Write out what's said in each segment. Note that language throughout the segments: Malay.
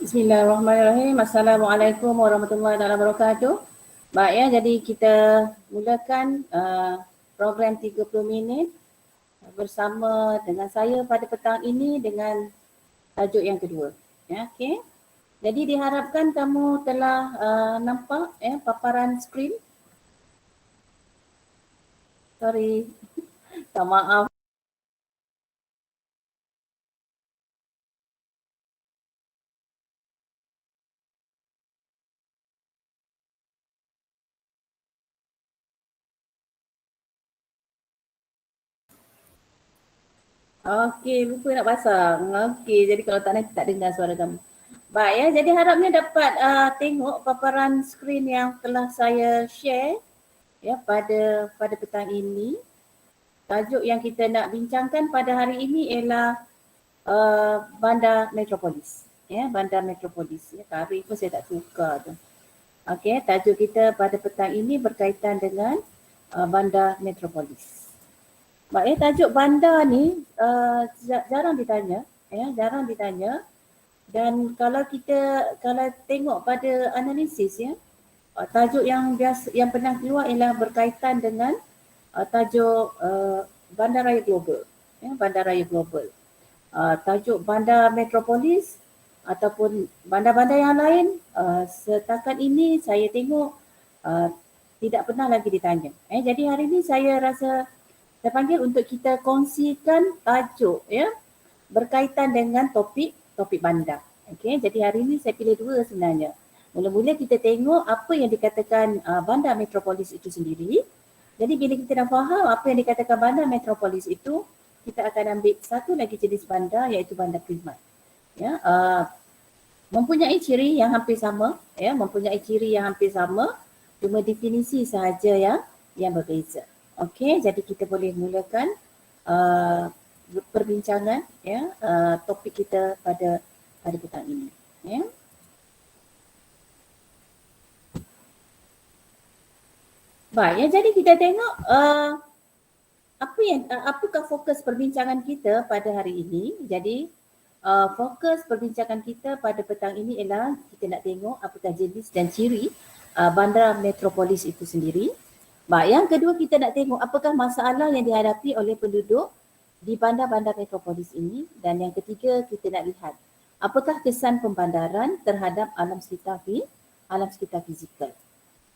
Bismillahirrahmanirrahim. Assalamualaikum warahmatullahi wabarakatuh. Baik ya, jadi kita mulakan program 30 minit bersama dengan saya pada petang ini dengan tajuk yang kedua. Ya, okey. Jadi diharapkan kamu telah nampak paparan skrin. Sorry. Tak maaf. Okey, lupa nak pasang. Okey, jadi kalau tak nanti tak dengar suara kamu. Baik ya, jadi harapnya dapat tengok paparan skrin yang telah saya share ya pada petang ini. Tajuk yang kita nak bincangkan pada hari ini ialah Bandar Metropolis. Ya, Bandar Metropolis. Ya, tarikh pun saya tak tukar tu. Okey, tajuk kita pada petang ini berkaitan dengan Bandar Metropolis. Baik, tajuk bandar ni jarang ditanya, ya, jarang ditanya. Dan kalau tengok pada analisis ya, tajuk yang pernah keluar ialah berkaitan dengan tajuk bandaraya global, ya, bandaraya global. Tajuk bandar metropolis ataupun bandar-bandar yang lain setakat ini saya tengok tidak pernah lagi ditanya. Jadi hari ini saya rasa saya panggil untuk kita kongsikan tajuk ya berkaitan dengan topik bandar. Okey, jadi hari ini saya pilih dua sebenarnya. Mula-mula kita tengok apa yang dikatakan bandar metropolis itu sendiri. Jadi bila kita dah faham apa yang dikatakan bandar metropolis itu, kita akan ambil satu lagi jenis bandar iaitu bandar primat. Ya, mempunyai ciri yang hampir sama, ya, mempunyai ciri yang hampir sama, cuma definisi sahaja yang berbeza. Okey, jadi kita boleh mulakan perbincangan ya topik kita pada petang ini. Ya. Baik, ya, jadi kita tengok apakah fokus perbincangan kita pada hari ini. Jadi fokus perbincangan kita pada petang ini ialah kita nak tengok apakah jenis dan ciri bandar metropolis itu sendiri. Baik, yang kedua kita nak tengok apakah masalah yang dihadapi oleh penduduk di bandar-bandar metropolis ini, dan yang ketiga kita nak lihat apakah kesan pembandaran terhadap alam sekitar fizikal.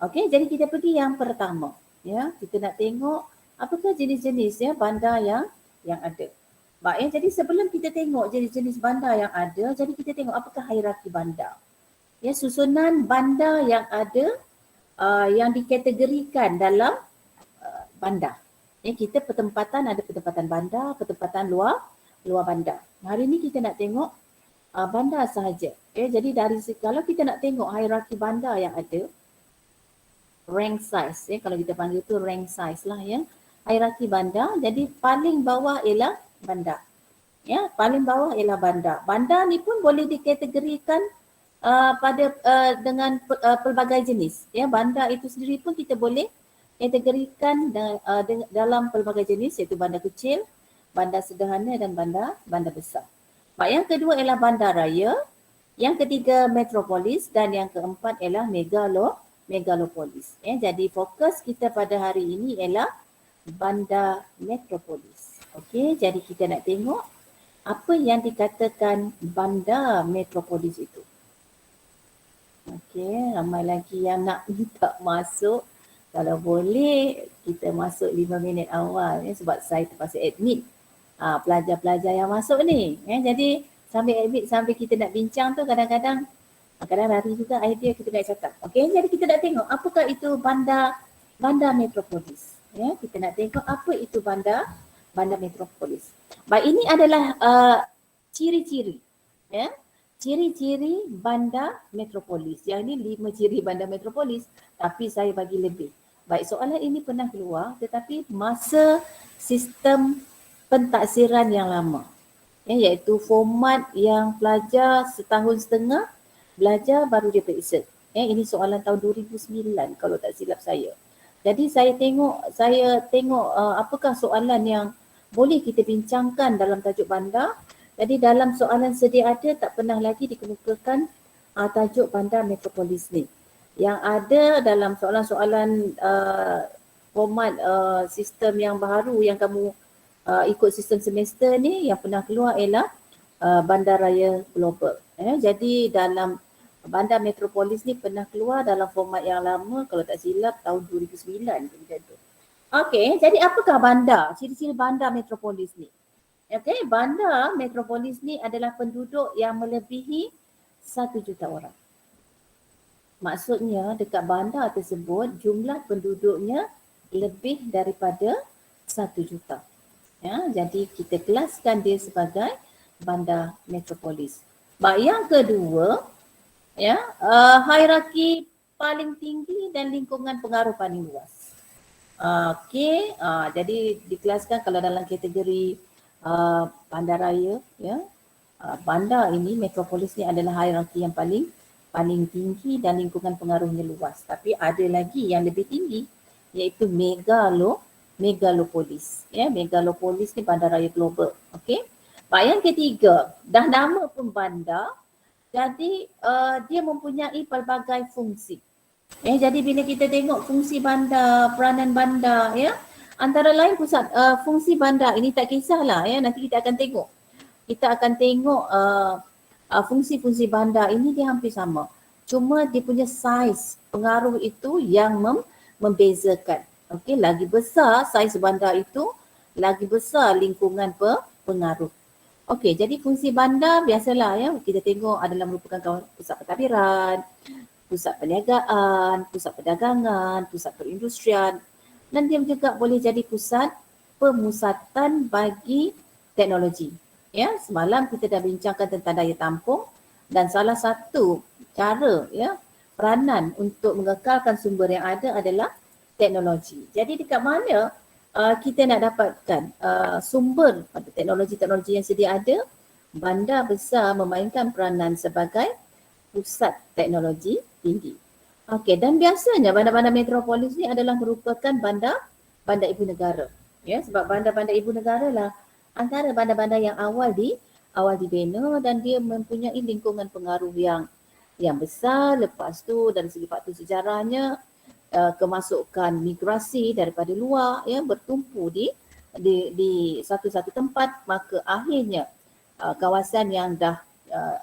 Okey, jadi kita pergi yang pertama ya, kita nak tengok apakah jenis-jenis ya bandar yang ada. Baik, ya, jadi sebelum kita tengok jenis-jenis bandar yang ada, jadi kita tengok apakah hierarki bandar. Ya, susunan bandar yang ada yang dikategorikan dalam bandar. Ya, kita ada pertempatan bandar, pertempatan luar bandar. Hari ini kita nak tengok bandar sahaja. Ya, jadi kalau kita nak tengok hierarki bandar yang ada, rank size, ya, kalau kita panggil tu rank size lah ya. Hierarki bandar, jadi paling bawah ialah bandar. Ya, paling bawah ialah bandar. Bandar ni pun boleh dikategorikan dengan pelbagai jenis. Ya, bandar itu sendiri pun kita boleh kategorikan dalam pelbagai jenis, iaitu bandar kecil, bandar sederhana dan bandar besar. Baik, yang kedua ialah bandar raya, yang ketiga metropolis dan yang keempat ialah megalopolis. Ya, jadi fokus kita pada hari ini ialah bandar metropolis. Okey, jadi kita nak tengok apa yang dikatakan bandar metropolis itu. Okey, ramai lagi yang nak minta masuk. Kalau boleh kita masuk 5 minit awal ya, sebab saya terpaksa admit pelajar-pelajar yang masuk ni. Ya, jadi sambil admit sambil kita nak bincang tu kadang-kadang lari juga idea kita nak cakap. Okey, jadi kita nak tengok apakah itu bandar metropolis. Ya, kita nak tengok apa itu bandar metropolis. Baik, ini adalah ciri-ciri ya. Ciri-ciri bandar metropolis. Yang ini 5 ciri bandar metropolis, tapi saya bagi lebih. Baik, soalan ini pernah keluar tetapi masa sistem pentaksiran yang lama. Ya, iaitu format yang pelajar setahun setengah belajar baru dia periksa. Ya, ini soalan tahun 2009 kalau tak silap saya. Jadi saya tengok apakah soalan yang boleh kita bincangkan dalam tajuk bandar, Jadi dalam soalan sedia ada tak pernah lagi dikemukakan tajuk bandar metropolis ni. Yang ada dalam soalan-soalan format sistem yang baru yang kamu ikut sistem semester ni, yang pernah keluar ialah Bandaraya Global. Jadi dalam bandar metropolis ni pernah keluar dalam format yang lama, kalau tak silap tahun 2009 macam tu. Okey, jadi apakah bandar? Ciri-ciri bandar metropolis ni. Okey, bandar metropolis ni adalah penduduk yang melebihi 1 juta orang. Maksudnya dekat bandar tersebut jumlah penduduknya lebih daripada 1 juta. Ya, jadi kita kelaskan dia sebagai bandar metropolis. Baik, yang kedua, ya, hierarki paling tinggi dan lingkungan pengaruh paling luas. Okey, jadi dikelaskan kalau dalam kategori bandaraya, ya, bandar ini, metropolis ni adalah hierarki yang paling tinggi dan lingkungan pengaruhnya luas. Tapi ada lagi yang lebih tinggi, iaitu megalopolis. Ya, megalopolis ni bandaraya global. Okey. Baik, yang ketiga, dah nama pun bandar, jadi dia mempunyai pelbagai fungsi. Jadi bila kita tengok fungsi bandar, peranan bandar, ya, antara lain pusat fungsi bandar ini tak kisahlah, ya, nanti kita akan tengok. Kita akan tengok fungsi-fungsi bandar ini dia hampir sama. Cuma dia punya saiz pengaruh itu yang membezakan. Okey, lagi besar saiz bandar itu, lagi besar lingkungan pengaruh. Okey, jadi fungsi bandar biasalah, ya, kita tengok adalah merupakan pusat pentadbiran, pusat perniagaan, pusat perdagangan, pusat perindustrian, dan dia juga boleh jadi pusat pemusatan bagi teknologi. Ya, semalam kita dah bincangkan tentang daya tampung, dan salah satu cara, ya, peranan untuk mengekalkan sumber yang ada adalah teknologi. Jadi dekat mana kita nak dapatkan sumber pada teknologi-teknologi yang sedia ada, bandar besar memainkan peranan sebagai pusat teknologi tinggi. Okey, dan biasanya bandar-bandar metropolis ni adalah merupakan bandar ibu negara. Ya, sebab bandar-bandar ibu negara lah antara bandar-bandar yang awal dibina, dan dia mempunyai lingkungan pengaruh yang besar. Lepas tu dari segi faktor sejarahnya, kemasukan migrasi daripada luar, ya, bertumpu di satu-satu tempat, maka akhirnya kawasan yang dah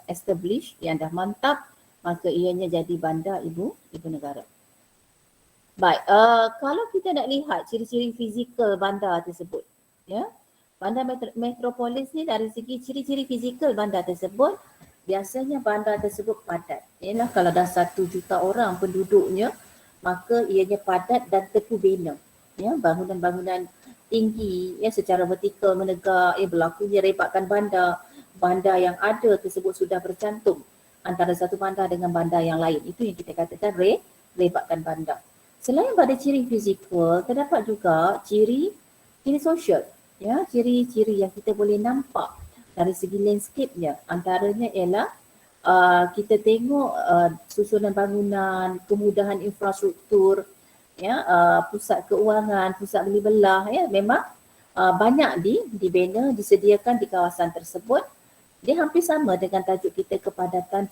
established, yang dah mantap, maka ianya jadi bandar ibu negara. Baik, kalau kita nak lihat ciri-ciri fizikal bandar tersebut, ya, bandar metropolis ni dari segi ciri-ciri fizikal bandar tersebut, biasanya bandar tersebut padat. Ialah kalau dah 1 juta orang penduduknya, maka ianya padat dan terpubina. Ya, bangunan-bangunan tinggi, ya, secara vertikal menegak, ya, berlakunya rebakan bandar yang ada tersebut sudah bercantum antara satu bandar dengan bandar yang lain. Itu yang kita katakan rebakan bandar. Selain pada ciri fizikal, terdapat juga ciri sosial. Ya, ciri-ciri yang kita boleh nampak dari segi landscape-nya. Antaranya ialah kita tengok susunan bangunan, kemudahan infrastruktur, ya, pusat keuangan, pusat beli belah, ya, memang banyak dibina, disediakan di kawasan tersebut. Dia hampir sama dengan tajuk kita kepadatan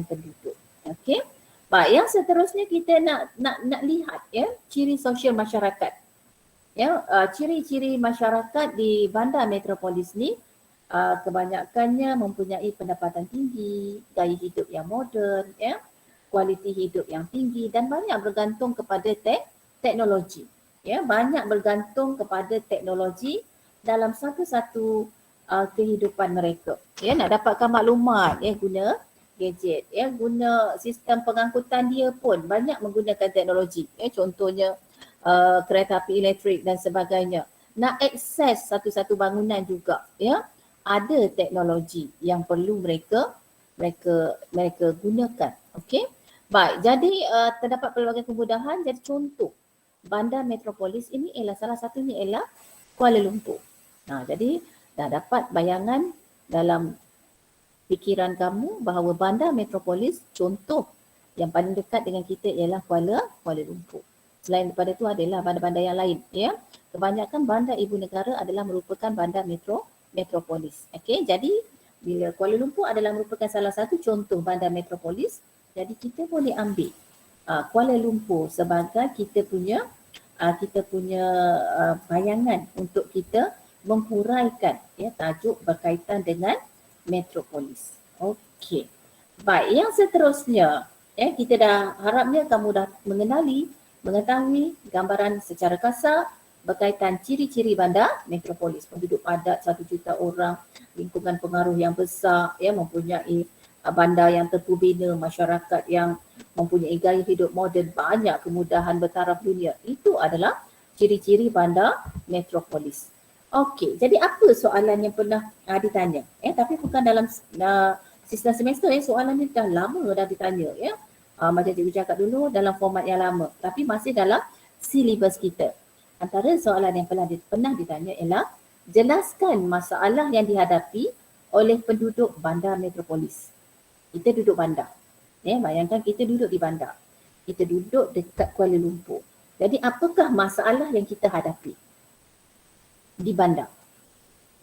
penduduk. Okey. Baik, yang seterusnya kita nak lihat, ya, ciri sosial masyarakat. Ya, ciri-ciri masyarakat di bandar metropolis ni kebanyakannya mempunyai pendapatan tinggi, gaya hidup yang moden, ya, kualiti hidup yang tinggi, dan banyak bergantung kepada teknologi. Ya, banyak bergantung kepada teknologi dalam satu-satu kehidupan mereka. Ya, nak dapatkan maklumat, ya, guna gadget, ya, guna sistem pengangkutan dia pun banyak menggunakan teknologi. Ya, contohnya kereta api elektrik dan sebagainya. Nak akses satu-satu bangunan juga, ya, ada teknologi yang perlu mereka gunakan. Okey. Baik, jadi terdapat pelbagai kemudahan. Jadi contoh bandar metropolis ini ialah salah satunya ialah Kuala Lumpur. Jadi dah dapat bayangan dalam fikiran kamu bahawa bandar metropolis contoh yang paling dekat dengan kita ialah Kuala Lumpur. Selain daripada itu adalah bandar-bandar yang lain, ya. Kebanyakan bandar ibu negara adalah merupakan bandar metropolis. Okey, jadi bila Kuala Lumpur adalah merupakan salah satu contoh bandar metropolis, jadi kita boleh ambil Kuala Lumpur sebagai kita punya bayangan untuk kita menghuraikan tajuk berkaitan dengan metropolis. Okey. Baik, yang seterusnya kita dah harapnya kamu dah mengetahui gambaran secara kasar berkaitan ciri-ciri bandar metropolis. Penduduk padat 1 juta orang, lingkungan pengaruh yang besar, mempunyai bandar yang terpubina, masyarakat yang mempunyai gaya hidup moden, banyak kemudahan bertaraf dunia. Itu adalah ciri-ciri bandar metropolis. Okey, jadi apa soalan yang pernah ditanya? Tapi bukan dalam sistem semester, soalan ni dah lama dah ditanya. Macam cikgu cakap dulu dalam format yang lama, tapi masih dalam silibus kita. Antara soalan yang pernah ditanya ialah jelaskan masalah yang dihadapi oleh penduduk bandar metropolis. Kita duduk bandar. Bayangkan kita duduk di bandar. Kita duduk dekat Kuala Lumpur. Jadi apakah masalah yang kita hadapi di bandar?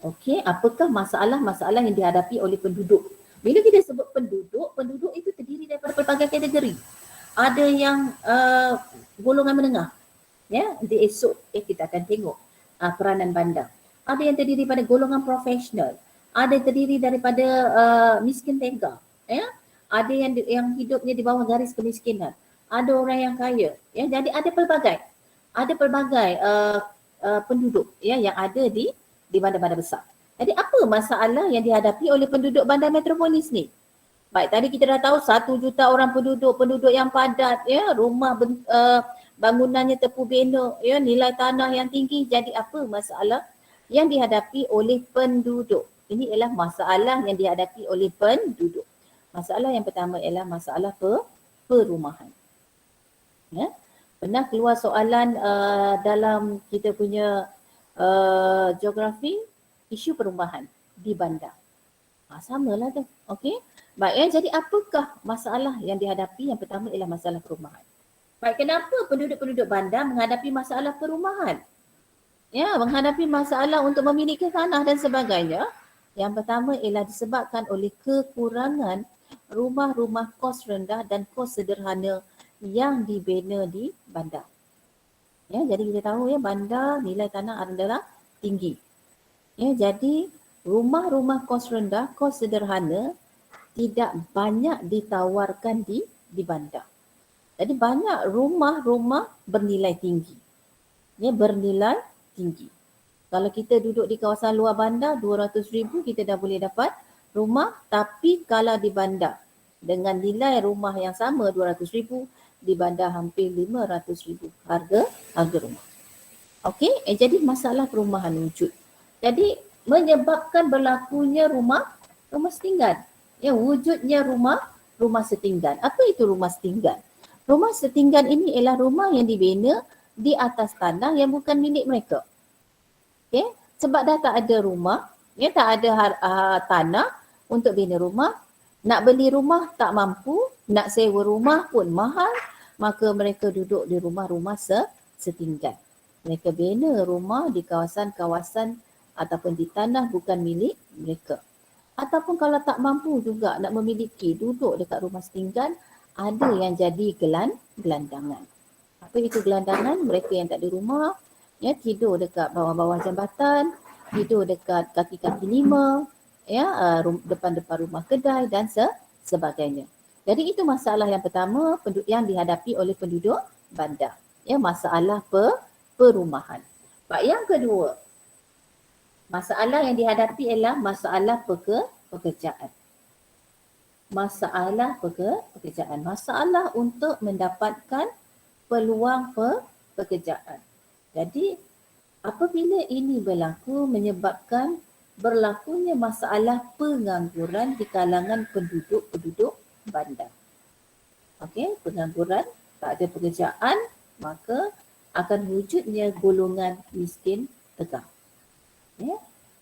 Okey, apakah masalah-masalah yang dihadapi oleh penduduk? Bila kita sebut penduduk, penduduk itu terdiri daripada pelbagai kategori. Ada yang golongan menengah. Di esok kita akan tengok peranan bandar. Ada yang terdiri daripada golongan profesional. Ada yang terdiri daripada miskin tengah. Ada yang hidupnya di bawah garis kemiskinan. Ada orang yang kaya. Jadi ada pelbagai. Ada pelbagai penduduk yang ada di bandar-bandar besar. Jadi apa masalah yang dihadapi oleh penduduk bandar metropolis ni? Baik, tadi kita dah tahu 1 juta orang penduduk yang padat, rumah bangunannya terpubina, nilai tanah yang tinggi. Jadi apa masalah yang dihadapi oleh penduduk? Ini ialah masalah yang dihadapi oleh penduduk. Masalah yang pertama ialah masalah perumahan. Pernah keluar soalan dalam kita punya geografi, isu perumahan di bandar. Samalah tu. Okey. Baik, jadi apakah masalah yang dihadapi? Yang pertama ialah masalah perumahan. Baik, kenapa penduduk-penduduk bandar menghadapi masalah perumahan? Menghadapi masalah untuk memiliki tanah dan sebagainya. Yang pertama ialah disebabkan oleh kekurangan rumah-rumah kos rendah dan kos sederhana yang dibina di bandar. Jadi kita tahu bandar nilai tanah adalah tinggi. Jadi rumah-rumah kos rendah, kos sederhana tidak banyak ditawarkan di bandar. Jadi banyak rumah-rumah bernilai tinggi. Bernilai tinggi. Kalau kita duduk di kawasan luar bandar, 200,000 kita dah boleh dapat rumah. Tapi kalau di bandar dengan nilai rumah yang sama 200,000, di bandar hampir 500,000 harga rumah. Okey, jadi masalah perumahan wujud. Jadi menyebabkan berlakunya rumah setinggan. Wujudnya rumah setinggan. Apa itu rumah setinggan? Rumah setinggan ini ialah rumah yang dibina di atas tanah yang bukan milik mereka. Sebab dah tak ada rumah, tak ada tanah untuk bina rumah. Nak beli rumah tak mampu, nak sewa rumah pun mahal, maka mereka duduk di rumah-rumah setinggan. Mereka bina rumah di kawasan-kawasan ataupun di tanah bukan milik mereka. Ataupun kalau tak mampu juga nak memiliki, duduk dekat rumah setinggan, ada yang jadi gelandangan. Apa itu gelandangan? Mereka yang tak ada rumah, tidur dekat bawah-bawah jambatan, tidur dekat kaki-kaki lima, depan-depan rumah kedai dan sebagainya. Jadi itu masalah yang pertama yang dihadapi oleh penduduk bandar. Masalah perumahan. Yang kedua, masalah yang dihadapi ialah masalah pekerjaan. Masalah pekerjaan. Masalah untuk mendapatkan peluang pekerjaan. Jadi apabila ini berlaku menyebabkan berlakunya masalah pengangguran di kalangan penduduk bandar. Okey, pengangguran, tak ada pekerjaan, maka akan wujudnya golongan miskin tegak.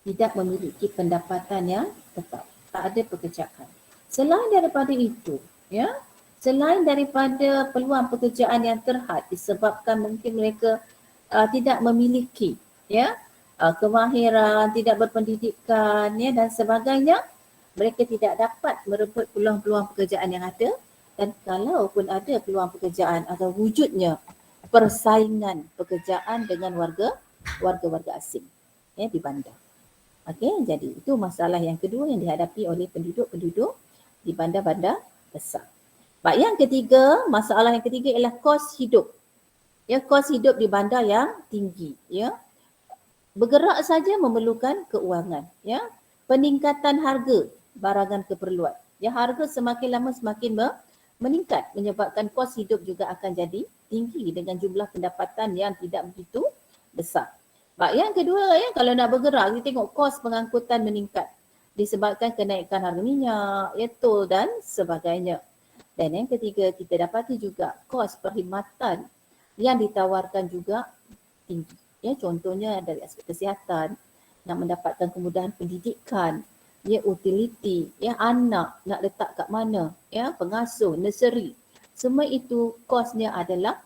Tidak memiliki pendapatan yang tetap, tak ada pekerjaan. Selain daripada itu, selain daripada peluang pekerjaan yang terhad disebabkan mungkin mereka tidak memiliki kemahiran, tidak berpendidikan ya, dan sebagainya, mereka tidak dapat merebut peluang-peluang pekerjaan yang ada. Dan kalaupun ada peluang pekerjaan atau wujudnya persaingan pekerjaan dengan warga-warga asing ya, di bandar. Okey, jadi itu masalah yang kedua yang dihadapi oleh penduduk-penduduk di bandar-bandar besar. Baik, yang ketiga, masalah yang ketiga ialah kos hidup. Ya, kos hidup di bandar yang tinggi ya. Bergerak saja memerlukan keuangan ya. Peningkatan harga barangan keperluan. Ya, harga semakin lama semakin meningkat, menyebabkan kos hidup juga akan jadi tinggi dengan jumlah pendapatan yang tidak begitu besar. Baik, yang kedua ya, kalau nak bergerak kita tengok kos pengangkutan meningkat disebabkan kenaikan harga minyak, ya, tol dan sebagainya. Dan yang ketiga, kita dapati juga kos perkhidmatan yang ditawarkan juga tinggi. Ya, contohnya dari aspek kesihatan, nak mendapatkan kemudahan pendidikan, ya, utiliti, ya, anak nak letak kat mana, ya, pengasuh, nursery. Semua itu kosnya adalah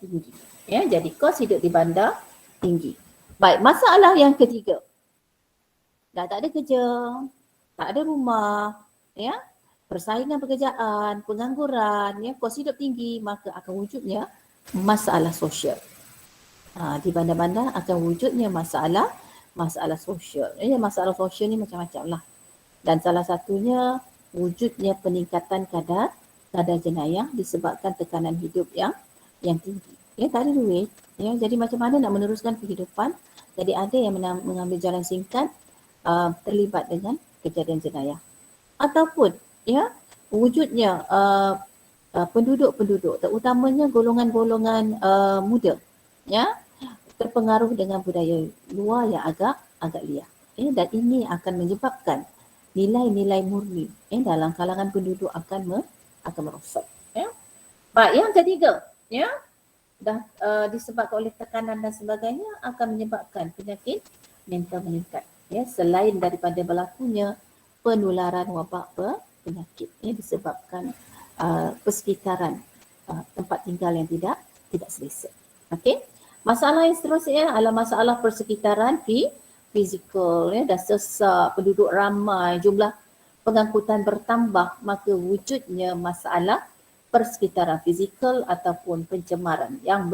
tinggi. Ya, jadi kos hidup di bandar tinggi. Baik, masalah yang ketiga. Dah tak ada kerja, tak ada rumah, ya, persaingan pekerjaan, pengangguran, ya, kos hidup tinggi, maka akan wujudnya masalah sosial. Di bandar-bandar akan wujudnya masalah sosial. Ya, masalah sosial ni macam-macam lah. Dan salah satunya wujudnya peningkatan kadar jenayah disebabkan tekanan hidup yang tinggi. Ya, tak ada duit. Ya, jadi macam mana nak meneruskan kehidupan? Jadi ada yang mengambil jalan singkat, terlibat dengan kejadian jenayah. Ataupun ya, wujudnya penduduk-penduduk, terutamanya golongan-golongan muda, ya, terpengaruh dengan budaya luar yang agak liar. Dan ini akan menyebabkan nilai-nilai murni dalam kalangan penduduk akan merosot. Ya. Baik, yang ketiga, ya, dah disebabkan oleh tekanan dan sebagainya akan menyebabkan penyakit mental meningkat. Ya, selain daripada berlakunya penularan wabak penyakit disebabkan persekitaran tempat tinggal yang tidak selesa. Okey. Masalah yang seterusnya adalah masalah persekitaran fizikal, ya, dah sesak, penduduk ramai, jumlah pengangkutan bertambah, maka wujudnya masalah persekitaran fizikal ataupun pencemaran yang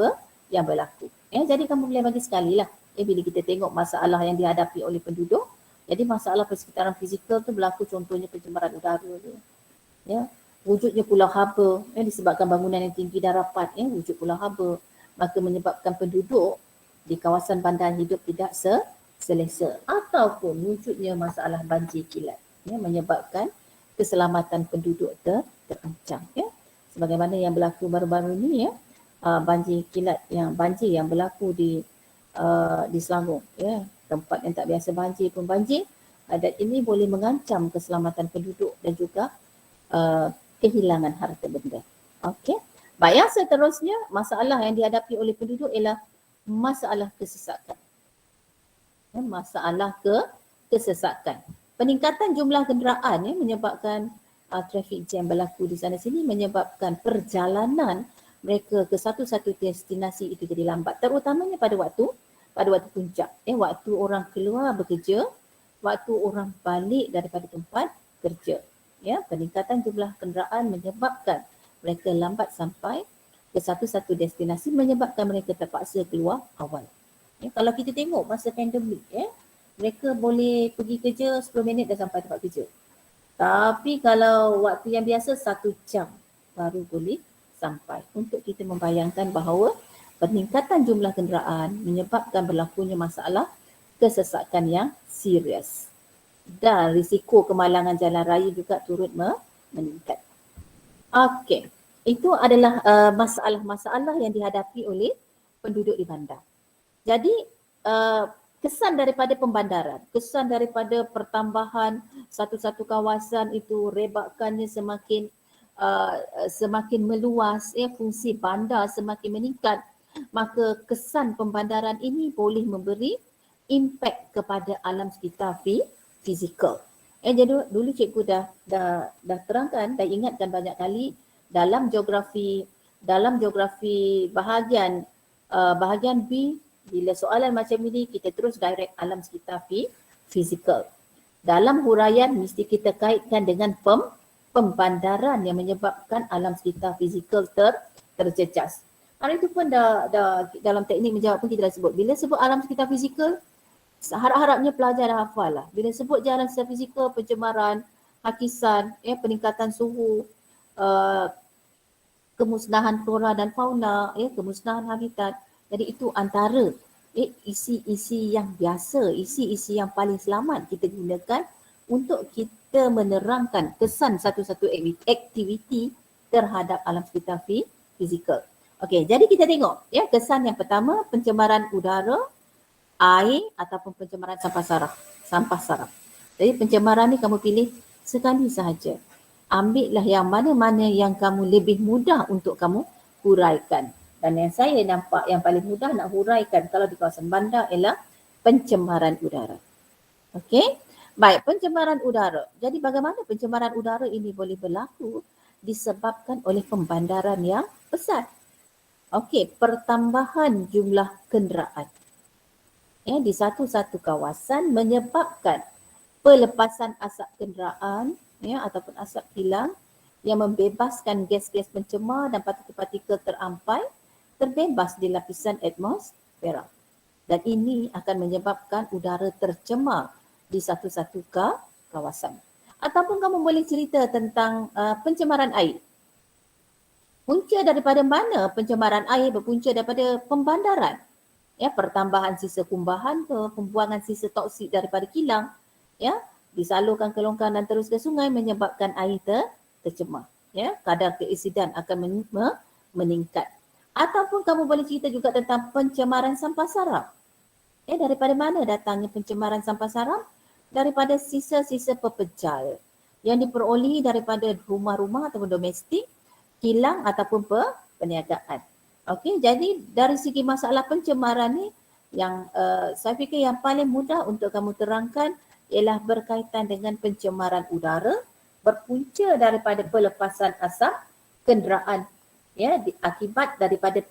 berlaku. Ya, jadi kamu boleh bagi sekali lah bila kita tengok masalah yang dihadapi oleh penduduk. Jadi masalah persekitaran fizikal tu berlaku, contohnya pencemaran udara tu. Ya, wujudnya pulau haba disebabkan bangunan yang tinggi dan rapat, wujud pulau haba, maka menyebabkan penduduk di kawasan bandar hidup tidak selesa, ataupun wujudnya masalah banjir kilat, menyebabkan keselamatan penduduk terancam, ya. Sebagaimana yang berlaku baru-baru ini, ya, banjir yang berlaku di Selangor, ya, tempat yang tak biasa banjir pun banjir, dan ini boleh mengancam keselamatan penduduk dan juga kehilangan harta benda. Okey. Baik, yang seterusnya, masalah yang dihadapi oleh penduduk ialah masalah kesesakan. Masalah kesesakan. Peningkatan jumlah kenderaan menyebabkan traffic jam berlaku di sana sini, menyebabkan perjalanan mereka ke satu-satu destinasi itu jadi lambat, terutamanya pada waktu puncak, waktu orang keluar bekerja, waktu orang balik daripada tempat kerja. Ya, peningkatan jumlah kenderaan menyebabkan mereka lambat sampai ke satu-satu destinasi, menyebabkan mereka terpaksa keluar awal. Ya, kalau kita tengok masa pandemik, mereka boleh pergi kerja 10 minit dah sampai tempat kerja. Tapi kalau waktu yang biasa 1 jam baru boleh sampai. Untuk kita membayangkan bahawa peningkatan jumlah kenderaan menyebabkan berlakunya masalah kesesakan yang serius. Dan risiko kemalangan jalan raya juga turut meningkat. Okey, itu adalah masalah-masalah yang dihadapi oleh penduduk di bandar. Jadi kesan daripada pembandaran, kesan daripada pertambahan satu-satu kawasan itu, rebakannya semakin meluas, fungsi bandar semakin meningkat, maka kesan pembandaran ini boleh memberi impak kepada alam sekitar fizikal. Jadi dulu cikgu dah terangkan, dah ingatkan banyak kali dalam geografi bahagian B Bila soalan macam ini, kita terus direct alam sekitar fizikal. Dalam huraian mesti kita kaitkan dengan pembandaran yang menyebabkan alam sekitar fizikal terjejas. Hari itu pun dah dalam teknik menjawab pun kita dah sebut. Bila sebut alam sekitar fizikal, harap-harapnya pelajar dah hafal lah. Bila sebut je alam sekitar fizikal, pencemaran, hakisan, peningkatan suhu, kemusnahan flora dan fauna, kemusnahan habitat. Jadi itu antara isi-isi yang biasa, isi-isi yang paling selamat kita gunakan untuk kita menerangkan kesan satu-satu aktiviti terhadap alam sekitar fizikal. Okey, jadi kita tengok kesan yang pertama, pencemaran udara, air ataupun pencemaran sampah saraf. Jadi pencemaran ni kamu pilih sekali sahaja. Ambillah yang mana-mana yang kamu lebih mudah untuk kamu huraikan. Dan yang saya nampak yang paling mudah nak huraikan kalau di kawasan bandar ialah pencemaran udara. Okey? Baik, pencemaran udara. Jadi bagaimana pencemaran udara ini boleh berlaku? Disebabkan oleh pembandaran yang besar. Okey, pertambahan jumlah kenderaan di satu-satu kawasan menyebabkan pelepasan asap kenderaan ataupun asap kilang yang membebaskan gas-gas pencemar dan partikel-partikel terampai terbebas di lapisan atmosfera. Dan ini akan menyebabkan udara tercemar di satu-satu kawasan. Ataupun kamu boleh cerita tentang pencemaran air. Punca daripada mana pencemaran air berpunca daripada pembandaran. Pertambahan sisa kumbahan pembuangan sisa toksik daripada kilang disalurkan ke longkang dan terus ke sungai menyebabkan air tercemar. Kadar keasidan akan meningkat. Ataupun kamu boleh cerita juga tentang pencemaran sampah saraf. Daripada mana datangnya pencemaran sampah saraf? Daripada sisa-sisa pepejal yang diperolehi daripada rumah-rumah ataupun domestik, kilang ataupun perniagaan. Okey, jadi dari segi masalah pencemaran ni yang saya fikir yang paling mudah untuk kamu terangkan ialah berkaitan dengan pencemaran udara berpunca daripada pelepasan asap kenderaan akibat daripada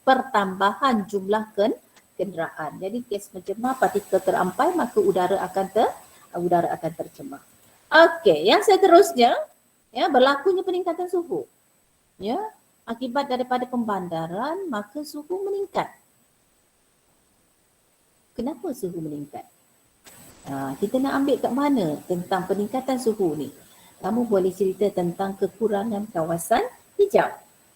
pertambahan jumlah kenderaan. Jadi gas pencemar partikel terampai maka udara akan tercemar. Okey, yang seterusnya berlakunya peningkatan suhu. Akibat daripada pembandaran maka suhu meningkat. Kenapa suhu meningkat? Kita nak ambil kat mana tentang peningkatan suhu ni? Kamu boleh cerita tentang kekurangan kawasan hijau.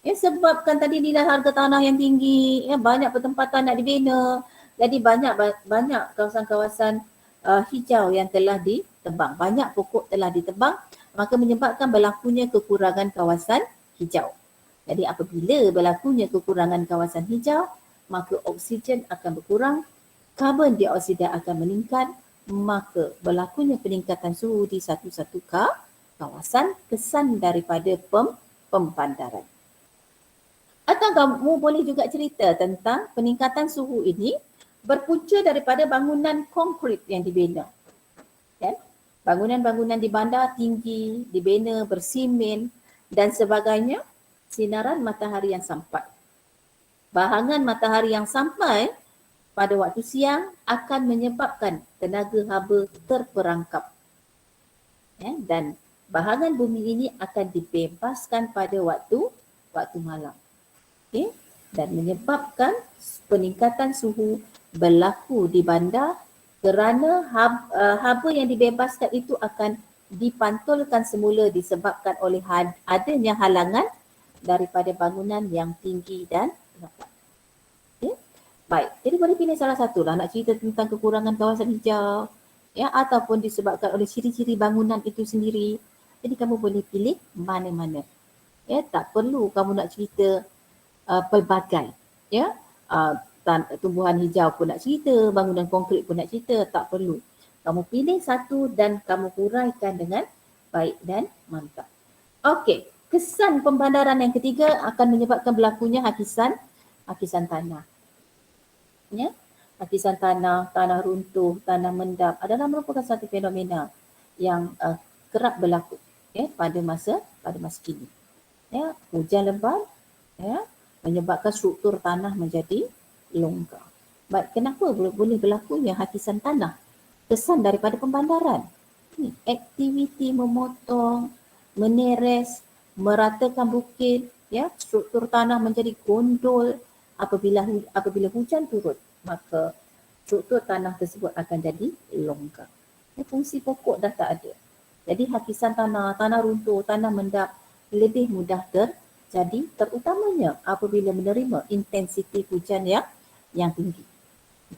Sebabkan tadi nilai harga tanah yang tinggi, banyak pertempatan nak dibina. Jadi banyak kawasan-kawasan hijau yang telah ditebang. Banyak pokok telah ditebang, maka menyebabkan berlakunya kekurangan kawasan hijau. Jadi apabila berlakunya kekurangan kawasan hijau, maka oksigen akan berkurang, karbon dioksida akan meningkat, maka berlakunya peningkatan suhu di satu-satu kawasan kesan daripada pembandaran. Atau kamu boleh juga cerita tentang peningkatan suhu ini berpunca daripada bangunan konkrit yang dibina. Bangunan-bangunan di bandar tinggi, dibina bersimen dan sebagainya, sinaran matahari yang sampai. Bahangan matahari yang sampai pada waktu siang akan menyebabkan tenaga haba terperangkap. Dan bahangan bumi ini akan dibebaskan pada waktu malam. Dan menyebabkan peningkatan suhu berlaku di bandar kerana haba yang dibebaskan itu akan dipantulkan semula disebabkan oleh adanya halangan daripada bangunan yang tinggi dan rapat. Baik, jadi boleh pilih salah satu lah nak cerita tentang kekurangan kawasan hijau ataupun disebabkan oleh ciri-ciri bangunan itu sendiri. Jadi kamu boleh pilih mana-mana. Tak perlu kamu nak cerita pelbagai. Tumbuhan hijau pun nak cerita, bangunan konkrit pun nak cerita, tak perlu. Kamu pilih satu dan kamu huraikan dengan baik dan mantap. Okey, kesan pembandaran yang ketiga akan menyebabkan berlakunya hakisan tanah. Hakisan tanah, tanah runtuh, tanah mendap adalah merupakan satu fenomena yang kerap berlaku pada masa kini. Hujan lebat menyebabkan struktur tanah menjadi longgar. Baik, kenapa boleh berlakunya hakisan tanah? Kesan daripada pembandaran. Aktiviti memotong, meneres, meratakan bukit, ya, struktur tanah menjadi gondol. Apabila hujan turut, maka struktur tanah tersebut akan jadi longgar. Fungsi pokok dah tak ada. Jadi hakisan tanah runtuh, tanah mendap lebih mudah terjadi, terutamanya apabila menerima intensiti hujan yang tinggi.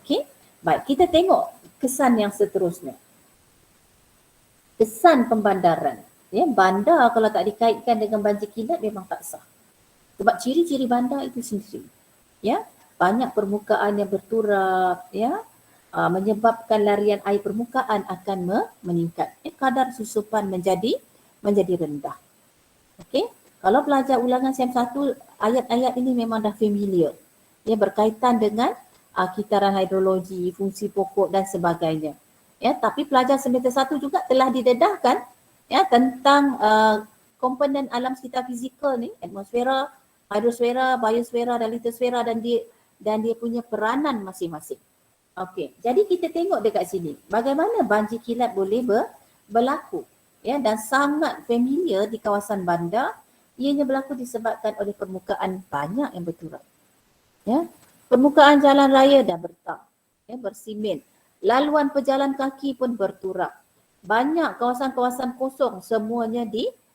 Okey, baik, kita tengok kesan yang seterusnya. Kesan pembandaran. Ya, bandar kalau tak dikaitkan dengan banjir kilat memang tak sah. Sebab ciri-ciri bandar itu sendiri. Ya, banyak permukaan yang berturap, ya, menyebabkan larian air permukaan akan meningkat. Kadar susupan menjadi rendah. Okey, kalau pelajar ulangan SEM 1, ayat-ayat ini memang dah familiar. Ya, berkaitan dengan kitaran hidrologi, fungsi pokok dan sebagainya. Ya, tapi pelajar semester 1 juga telah didedahkan ya tentang komponen alam sekitar fizikal ni, atmosfera, hidrosfera, biosfera dan litosfera dan dia punya peranan masing-masing. Okey, jadi kita tengok dekat sini bagaimana banjir kilat boleh berlaku. Ya, dan sangat familiar di kawasan bandar. Ianya berlaku disebabkan oleh permukaan banyak yang berturap. Ya, permukaan jalan raya dah bertak, ya, bersimen. Laluan pejalan kaki pun berturap. Banyak kawasan-kawasan kosong semuanya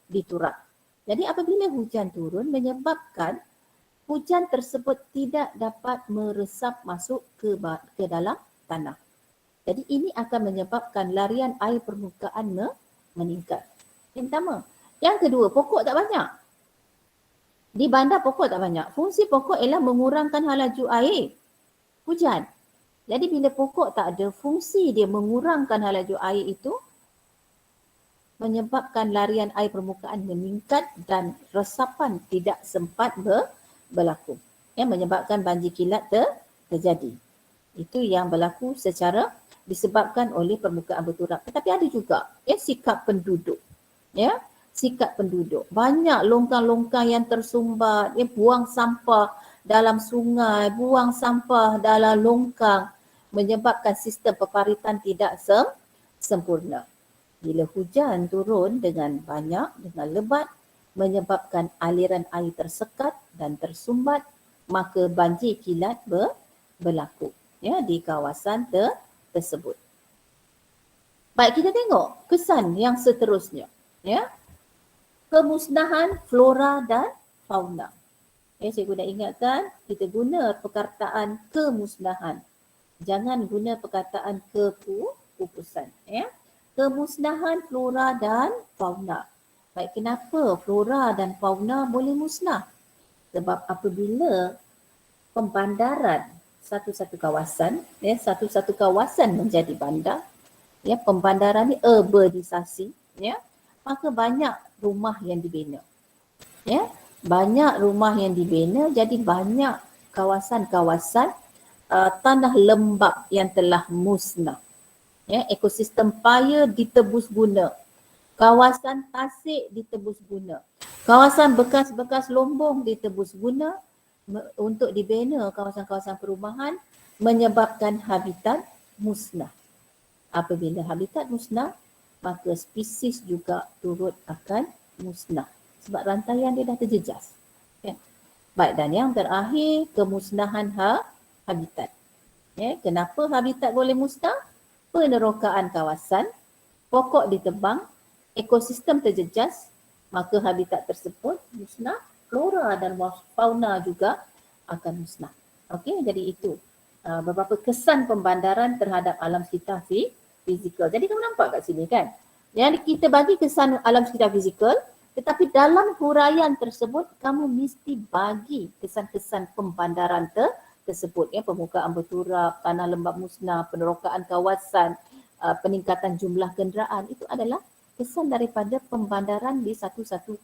diturap. Jadi apabila hujan turun menyebabkan hujan tersebut tidak dapat meresap masuk ke dalam tanah. Jadi ini akan menyebabkan larian air permukaan meningkat. Yang pertama. Yang kedua, pokok tak banyak. Di bandar pokok tak banyak. Fungsi pokok ialah mengurangkan laju air hujan. Jadi bila pokok tak ada, fungsi dia mengurangkan laju air itu menyebabkan larian air permukaan meningkat dan resapan tidak sempat berlaku. Yang menyebabkan banjir kilat terjadi. Itu yang berlaku secara disebabkan oleh permukaan berturap. Tetapi ada juga sikap penduduk. Ya, sikap penduduk. Banyak longkang-longkang yang tersumbat, buang sampah dalam sungai, buang sampah dalam longkang menyebabkan sistem peparitan tidak sempurna. Bila hujan turun dengan banyak, dengan lebat, menyebabkan aliran air tersekat dan tersumbat, maka banjir kilat berlaku ya di kawasan tersebut. Baik, kita tengok kesan yang seterusnya. Ya, kemusnahan flora dan fauna. Cikgu dah ingatkan, kita guna perkataan kemusnahan. Jangan guna perkataan kepupusan. Ya, kemusnahan flora dan fauna. Baik, kenapa flora dan fauna boleh musnah? Sebab apabila pembandaran satu-satu kawasan, satu-satu kawasan menjadi bandar, pembandaran ni urbanisasi, maka banyak rumah yang dibina. Banyak rumah yang dibina, jadi banyak kawasan-kawasan tanah lembap yang telah musnah. Ekosistem paya ditebus guna. Kawasan tasik ditebus guna. Kawasan bekas-bekas lombong ditebus guna untuk dibina kawasan-kawasan perumahan, menyebabkan habitat musnah. Apabila habitat musnah, maka spesies juga turut akan musnah. Sebab rantaian dia dah terjejas. Baik, dan yang terakhir, kemusnahan habitat. Kenapa habitat boleh musnah? Penerokaan kawasan, pokok ditebang, ekosistem terjejas, maka habitat tersebut musnah, flora dan fauna juga akan musnah. Okey, jadi itu beberapa kesan pembandaran terhadap alam sekitar fizikal. Jadi kamu nampak kat sini kan? Yang kita bagi kesan alam sekitar fizikal, tetapi dalam huraian tersebut kamu mesti bagi kesan-kesan pembandaran tersebut. Permukaan berturap, tanah lembap musnah, penerokaan kawasan, peningkatan jumlah kenderaan, itu adalah kesan daripada pembandaran di satu-satu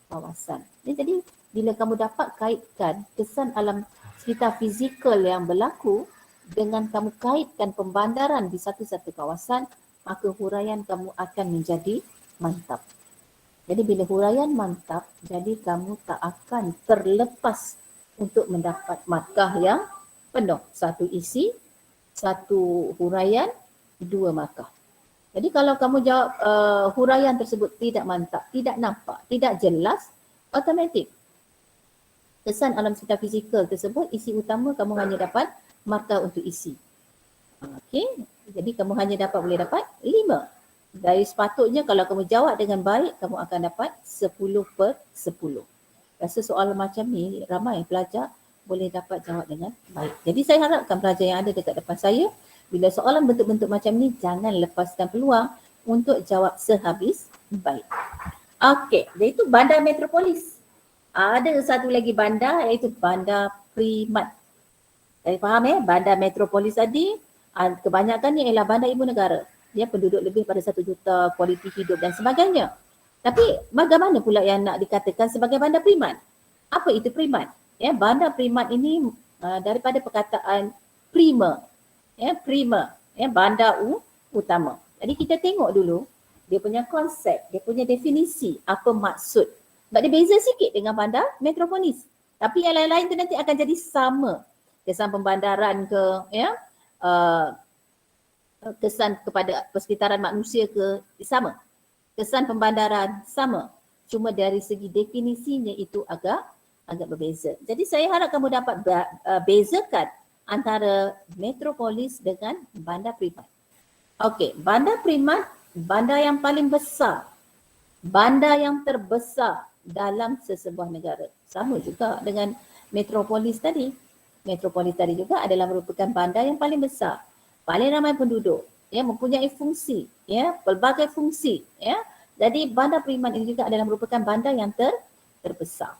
kawasan. Jadi bila kamu dapat kaitkan kesan alam sekitar fizikal yang berlaku dengan kamu kaitkan pembandaran di satu-satu kawasan, maka huraian kamu akan menjadi mantap. Jadi bila huraian mantap, jadi kamu tak akan terlepas untuk mendapat markah yang penuh. Satu isi, satu huraian, dua markah. Jadi kalau kamu jawab huraian tersebut tidak mantap, tidak nampak, tidak jelas, automatik. Kesan alam sekitar fizikal tersebut, isi utama kamu hanya dapat markah untuk isi. Okey, jadi kamu hanya boleh dapat 5. Dari sepatutnya kalau kamu jawab dengan baik, kamu akan dapat 10/10. Rasa soalan macam ni ramai pelajar boleh dapat jawab dengan baik. Jadi saya harapkan pelajar yang ada dekat depan saya, bila soalan bentuk-bentuk macam ni, jangan lepaskan peluang untuk jawab sehabis baik. Okey, iaitu bandar metropolis. Ada satu lagi bandar iaitu bandar primat. Saya faham bandar metropolis tadi kebanyakannya ialah bandar ibu negara. Dia penduduk lebih pada 1 juta, kualiti hidup dan sebagainya. Tapi bagaimana pula yang nak dikatakan sebagai bandar primat? Apa itu primat? Bandar primat ini daripada perkataan prima. Prima, bandar utama. Jadi kita tengok dulu dia punya konsep, dia punya definisi, apa maksud. Sebab dia beza sikit dengan bandar metropolis. Tapi yang lain-lain tu nanti akan jadi sama. Kesan pembandaran ke, kesan kepada persekitaran manusia ke, sama. Kesan pembandaran sama. Cuma dari segi definisinya itu agak berbeza. Jadi saya harap kamu dapat bezakan antara metropolis dengan bandar primat. Okey, bandar primat, bandar yang paling besar, bandar yang terbesar dalam sesebuah negara. Sama juga dengan metropolis tadi. Metropolis tadi juga adalah merupakan bandar yang paling besar, paling ramai penduduk, mempunyai fungsi, pelbagai fungsi, Jadi bandar primat ini juga adalah merupakan bandar yang terbesar.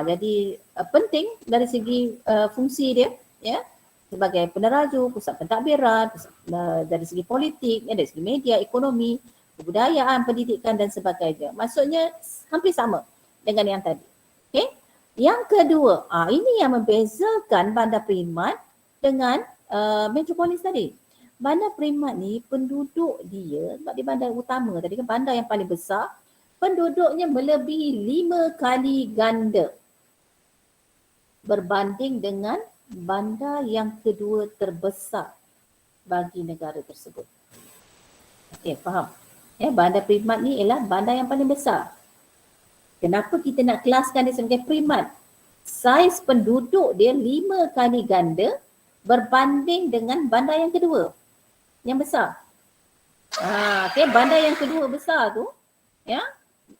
Jadi penting dari segi fungsi dia, sebagai peneraju, pusat pentadbiran, dari segi politik, dari segi media, ekonomi, kebudayaan, pendidikan dan sebagainya. Maksudnya hampir sama dengan yang tadi. Okey. Yang kedua, ini yang membezakan bandar primat dengan metropolis tadi. Bandar primat ni penduduk dia, sebab dia bandar utama tadi kan, bandar yang paling besar, penduduknya melebihi 5 kali ganda berbanding dengan bandar yang kedua terbesar bagi negara tersebut. Okey, faham? Bandar primat ni ialah bandar yang paling besar. Kenapa kita nak kelaskan dia sebagai primat? Saiz penduduk dia 5 kali ganda berbanding dengan bandar yang kedua, yang besar. Okey, bandar yang kedua besar tu,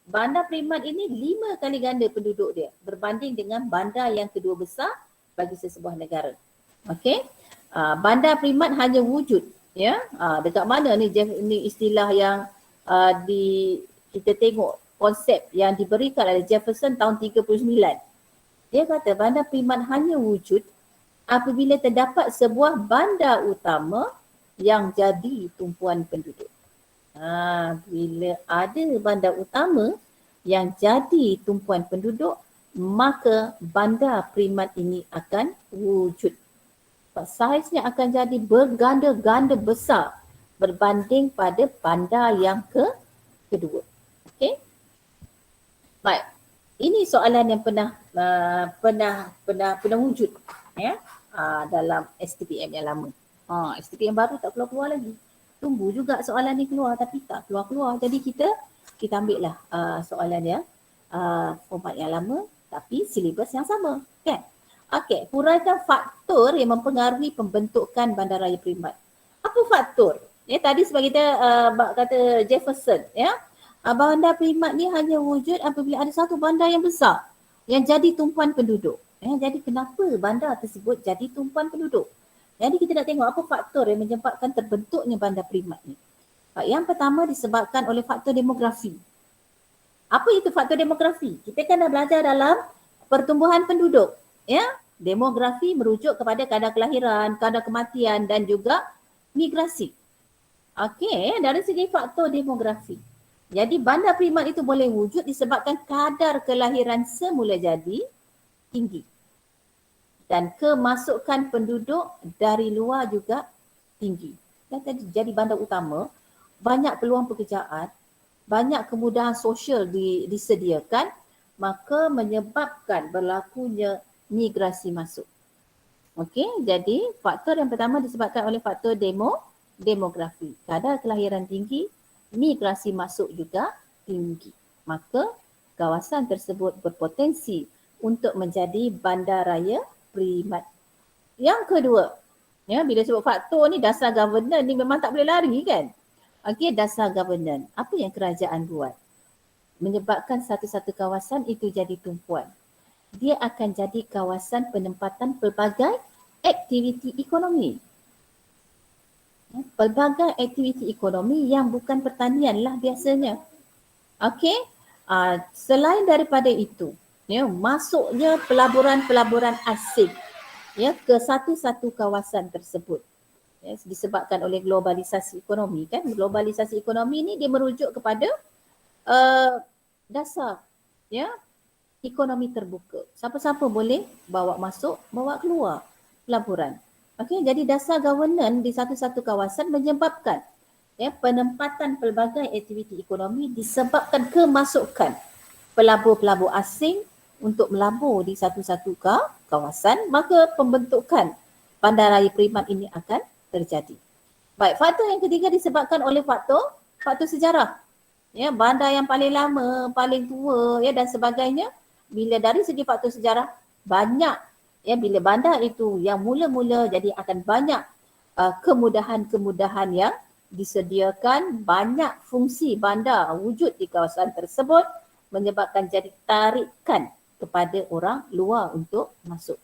bandar primat ini 5 kali ganda penduduk dia berbanding dengan bandar yang kedua besar bagi sesebuah negara. Okey. Bandar primat hanya wujud, dekat mana ni istilah yang kita tengok konsep yang diberikan oleh Jefferson tahun 39. Dia kata bandar primat hanya wujud apabila terdapat sebuah bandar utama yang jadi tumpuan penduduk. Bila ada bandar utama yang jadi tumpuan penduduk, maka bandar primat ini akan wujud. Saiznya akan jadi berganda-ganda besar berbanding pada bandar yang kedua. Okey. Baik. Ini soalan yang pernah wujud dalam STPM yang lama. STPM baru tak keluar lagi. Tunggu juga soalan ni keluar tapi tak keluar. Jadi kita ambil lah soalan yang format yang lama tapi silibus yang sama, kan? Okey, huraikan faktor yang mempengaruhi pembentukan bandaraya primat. Apa faktor? Tadi sebab kita kata Jefferson, bandar primat ni hanya wujud apabila ada satu bandar yang besar yang jadi tumpuan penduduk. Jadi kenapa bandar tersebut jadi tumpuan penduduk? Jadi kita nak tengok apa faktor yang menyebabkan terbentuknya bandar primat ni. Yang pertama disebabkan oleh faktor demografi. Apa itu faktor demografi? Kita kan dah belajar dalam pertumbuhan penduduk. Demografi merujuk kepada kadar kelahiran, kadar kematian dan juga migrasi. Okey, dari segi faktor demografi. Jadi bandar primat itu boleh wujud disebabkan kadar kelahiran semula jadi tinggi. Dan kemasukan penduduk dari luar juga tinggi. Dan jadi bandar utama, banyak peluang pekerjaan, banyak kemudahan sosial disediakan, maka menyebabkan berlakunya migrasi masuk. Okey, jadi faktor yang pertama disebabkan oleh faktor demografi. Kadar kelahiran tinggi, migrasi masuk juga tinggi. Maka kawasan tersebut berpotensi untuk menjadi bandaraya primat. Yang kedua, ya, bila sebut faktor ni dasar governance ni memang tak boleh lari kan. Okey, dasar governance. Apa yang kerajaan buat? Menyebabkan satu-satu kawasan itu jadi tumpuan. Dia akan jadi kawasan penempatan pelbagai aktiviti ekonomi. Pelbagai aktiviti ekonomi yang bukan pertanian lah biasanya. Okey, selain daripada itu, ya, masuknya pelaburan-pelaburan asing, ya, ke satu-satu kawasan tersebut. Ya, disebabkan oleh globalisasi ekonomi kan. Globalisasi ekonomi ni dia merujuk kepada dasar, ya, ekonomi terbuka. Siapa-siapa boleh bawa masuk, bawa keluar pelaburan. Okey, jadi dasar governance di satu-satu kawasan menyebabkan, ya, penempatan pelbagai aktiviti ekonomi disebabkan kemasukan pelabur-pelabur asing untuk melabur di satu-satu kawasan, maka pembentukan bandaraya primat ini akan terjadi. Baik, faktor yang ketiga disebabkan oleh faktor sejarah. Ya, bandar yang paling lama, paling tua, ya, dan sebagainya. Bila dari segi faktor sejarah banyak, ya, bila bandar itu yang mula-mula, jadi akan banyak kemudahan-kemudahan yang disediakan, banyak fungsi bandar wujud di kawasan tersebut menyebabkan jadi tarikan kepada orang luar untuk masuk.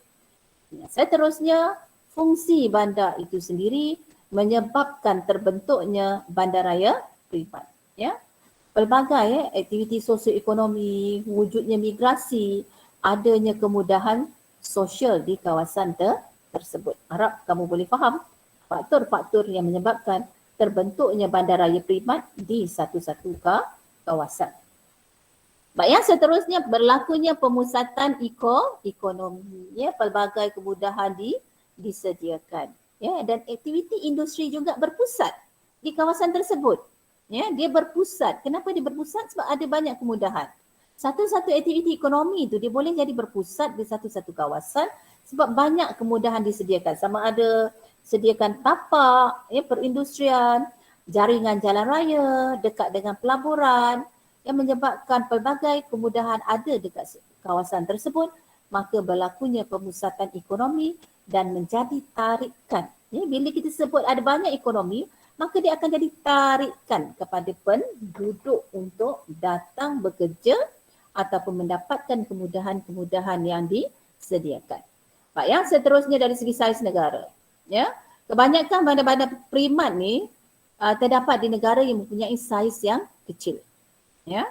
Seterusnya, fungsi bandar itu sendiri menyebabkan terbentuknya bandaraya primat. Ya, pelbagai aktiviti sosioekonomi, wujudnya migrasi, adanya kemudahan sosial di kawasan tersebut. Harap kamu boleh faham faktor-faktor yang menyebabkan terbentuknya bandaraya primat di satu-satu kawasan. Baik, yang seterusnya berlakunya pemusatan ekonomi, ya, pelbagai kemudahan disediakan, ya, dan aktiviti industri juga berpusat di kawasan tersebut. Ya, dia berpusat. Kenapa dia berpusat? Sebab ada banyak kemudahan. Satu-satu aktiviti ekonomi itu dia boleh jadi berpusat di satu-satu kawasan sebab banyak kemudahan disediakan. Sama ada sediakan tapak, ya, perindustrian, jaringan jalan raya, dekat dengan pelaburan, yang menyebabkan pelbagai kemudahan ada dekat kawasan tersebut, maka berlakunya pemusatan ekonomi dan menjadi tarikan. Ya, bila kita sebut ada banyak ekonomi, maka dia akan jadi tarikan kepada penduduk untuk datang bekerja ataupun mendapatkan kemudahan-kemudahan yang disediakan. Baik, yang seterusnya dari segi saiz negara. Ya, kebanyakan bandar-bandar primat ni terdapat di negara yang mempunyai saiz yang kecil. Ya,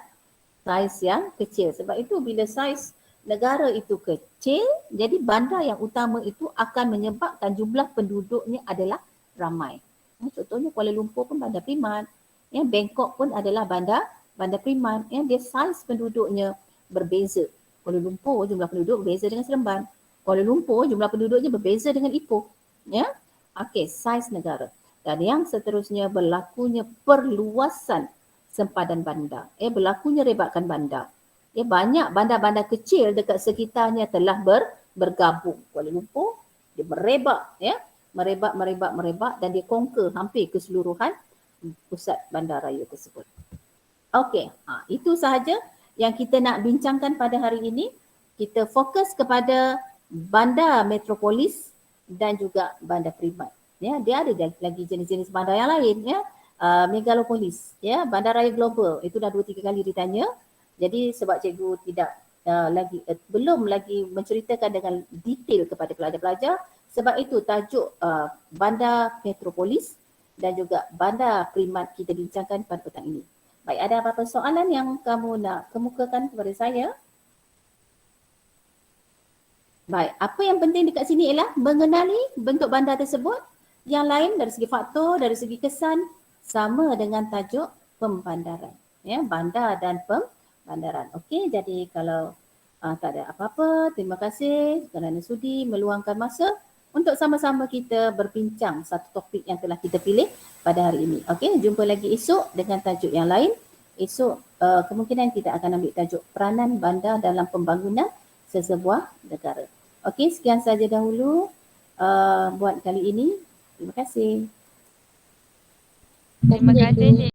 saiz yang kecil. Sebab itu bila saiz negara itu kecil, jadi bandar yang utama itu akan menyebabkan jumlah penduduknya adalah ramai. Contohnya Kuala Lumpur pun bandar primat, ya, Bangkok pun adalah bandar primat, ya, dia saiz penduduknya berbeza. Kuala Lumpur jumlah penduduk berbeza dengan Seremban. Kuala Lumpur jumlah penduduknya berbeza dengan Ipoh, ya. Okey, saiz negara. Dan yang seterusnya berlakunya perluasan sempadan bandar, berlakunya rebakan bandar. Ya, banyak bandar-bandar kecil dekat sekitarnya telah bergabung. Kuala Lumpur dia merebak, ya, merebak dan dia conquer hampir keseluruhan pusat bandaraya tersebut. Okey, itu sahaja yang kita nak bincangkan pada hari ini. Kita fokus kepada bandar metropolis dan juga bandar primat. Ya, dia ada lagi jenis-jenis bandar yang lain, ya. Megalopolis, ya, bandaraya global. Itu dah 2-3 kali ditanya. Jadi sebab cikgu tidak belum lagi menceritakan dengan detail kepada pelajar-pelajar, sebab itu tajuk bandar metropolis dan juga bandar primat kita bincangkan pada petang ini. Baik, ada apa-apa soalan yang kamu nak kemukakan kepada saya? Baik, apa yang penting dekat sini ialah mengenali bentuk bandar tersebut. Yang lain dari segi faktor, dari segi kesan, sama dengan tajuk pembandaran. Ya, bandar dan pembandaran. Okey, jadi kalau tak ada apa-apa, terima kasih kerana sudi meluangkan masa untuk sama-sama kita berbincang satu topik yang telah kita pilih pada hari ini. Okey, jumpa lagi esok dengan tajuk yang lain. Esok kemungkinan kita akan ambil tajuk peranan bandar dalam pembangunan sesebuah negara. Okey, sekian saja dahulu. buat kali ini. Terima kasih. Terima kasih, Cik.